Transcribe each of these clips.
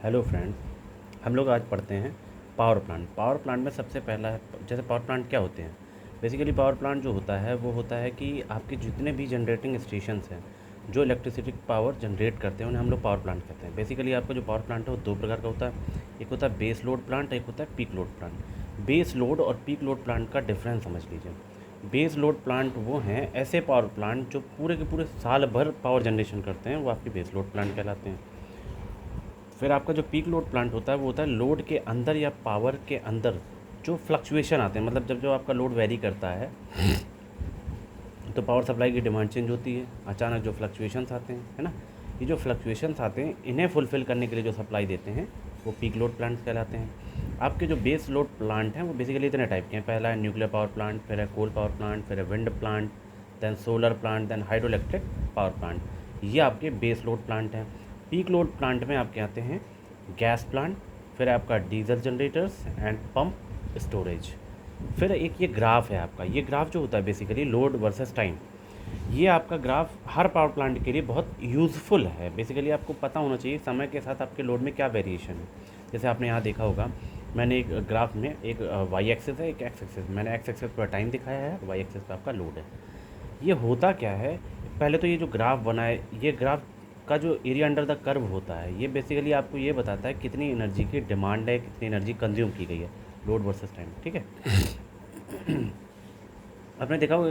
Hello friends, हम लोग आज पढ़ते हैं पावर प्लांट। पावर प्लांट में सबसे पहला है, जैसे पावर प्लांट क्या होते हैं। बेसिकली पावर प्लांट जो होता है वो होता है कि आपके जितने भी जनरेटिंग स्टेशंस हैं जो इलेक्ट्रिसिटी पावर जनरेट करते हैं उन्हें हम लोग पावर प्लांट कहते हैं। बेसिकली आपका जो पावर प्लांट है वो दो प्रकार का होता है। एक होता है बेस लोड प्लांट, एक होता है peak load plant. Base load और पीक लोड प्लांट का डिफरेंस समझ लीजिए। बेस लोड प्लांट वो हैं ऐसे पावर प्लांट जो पूरे के पूरे साल भर पावर जनरेशन करते हैं, वो आपके बेस लोड प्लांट कहलाते हैं। फिर आपका जो पीक लोड प्लांट होता है वो होता है लोड के अंदर या पावर के अंदर जो फ्लक्चुएशन आते हैं, मतलब जब जो आपका लोड वेरी करता है तो पावर सप्लाई की डिमांड चेंज होती है, अचानक जो फ्लक्चुएशंस आते हैं, है ना। ये जो फ्लक्चुएशंस आते हैं इन्हें फुलफ़िल करने के लिए जो सप्लाई देते हैं वो पीक लोड प्लांट्स कहलाते हैं। आपके जो बेस लोड प्लांट हैं वो बेसिकली इतने टाइप के हैं। पहला है न्यूक्लियर पावर प्लांट, फिर है कोल पावर प्लांट, फिर है wind plant, then solar plant, then hydro electric power plant. ये आपके बेस लोड प्लांट हैं। पीक लोड प्लांट में आपके आते हैं गैस प्लांट, फिर आपका diesel generators and pump storage. फिर एक ये ग्राफ है आपका, ये ग्राफ जो होता है बेसिकली लोड वर्सेस टाइम। ये आपका ग्राफ हर पावर प्लांट के लिए बहुत यूज़फुल है। बेसिकली आपको पता होना चाहिए समय के साथ आपके लोड में क्या वेरिएशन है। जैसे आपने यहाँ देखा होगा, मैंने एक ग्राफ में एक वाई एक्सिस है, एक एक्स एक्सिस। मैंने एक्स एक्सिस पर टाइम दिखाया है, वाई एक्सिस पर आपका लोड है। ये होता क्या है, पहले तो ये जो ग्राफ बना है, ये ग्राफ का जो एरिया अंडर द कर्व होता है ये बेसिकली आपको ये बताता है कितनी एनर्जी की डिमांड है, कितनी एनर्जी कंज्यूम की गई है, लोड वर्सेस टाइम। ठीक है। आपने देखा हो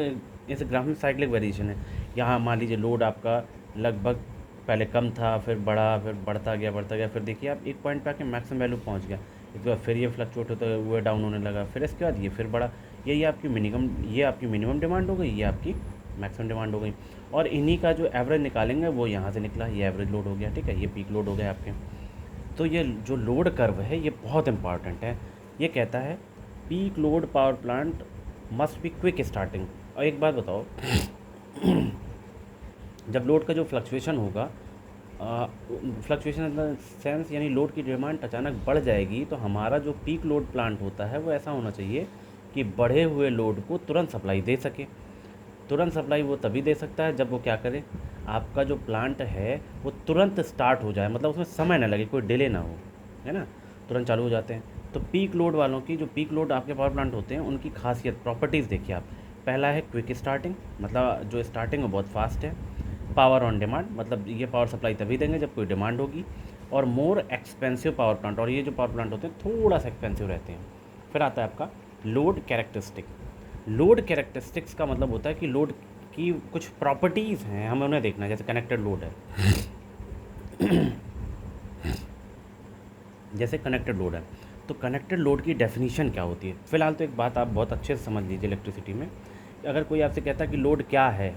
इस ग्राफ में साइक्लिक वेरिएशन है। यहाँ मान लीजिए लोड आपका लगभग पहले कम था, फिर बढ़ा, फिर बढ़ता गया, फिर देखिए आप एक पॉइंट पे आके मैक्सिमम वैल्यू पहुँच गया। इसके बाद फिर ये फ्लक्चुएट होता हुआ डाउन होने लगा, फिर इसके बाद ये फिर बढ़ा। ये आपकी मिनिमम डिमांड हो गई, ये आपकी मैक्सिमम डिमांड हो गई। और इन्हीं का जो एवरेज निकालेंगे वो यहाँ से निकला, ये एवरेज लोड हो गया। ठीक है, ये पीक लोड हो गया आपके। तो ये जो लोड कर्व है ये बहुत इंपॉर्टेंट है। ये कहता है peak load power plant must be quick starting. और एक बात बताओ, जब लोड का जो फ्लक्चुएशन होगा, फ्लक्चुएशन इन द सेंस यानी लोड की डिमांड अचानक बढ़ जाएगी, तो हमारा जो पीक लोड प्लांट होता है वो ऐसा होना चाहिए कि बढ़े हुए लोड को तुरंत सप्लाई दे सके। तुरंत सप्लाई वो तभी दे सकता है जब वो क्या करे, आपका जो प्लांट है वो तुरंत स्टार्ट हो जाए, मतलब उसमें समय ना लगे, कोई डिले ना हो, है ना, तुरंत चालू हो जाते हैं। तो पीक लोड वालों की, जो पीक लोड आपके पावर प्लांट होते हैं उनकी खासियत प्रॉपर्टीज़ देखिए आप। पहला है क्विक स्टार्टिंग, मतलब जो स्टार्टिंग है बहुत फास्ट है। पावर ऑन डिमांड, मतलब ये पावर सप्लाई तभी देंगे जब कोई डिमांड होगी। और मोर एक्सपेंसिव पावर प्लांट, और ये जो पावर प्लांट होते हैं थोड़ा सा एक्सपेंसिव रहते हैं। फिर आता है आपका लोड कैरेक्टरिस्टिक। लोड कैरेक्टरिस्टिक्स का मतलब होता है कि लोड की कुछ प्रॉपर्टीज़ हैं, हमें उन्हें देखना है। जैसे कनेक्टेड लोड है, जैसे कनेक्टेड लोड है, तो कनेक्टेड लोड की डेफिनीशन क्या होती है। फ़िलहाल तो एक बात आप बहुत अच्छे से समझ लीजिए, इलेक्ट्रिसिटी में अगर कोई आपसे कहता है कि लोड क्या है,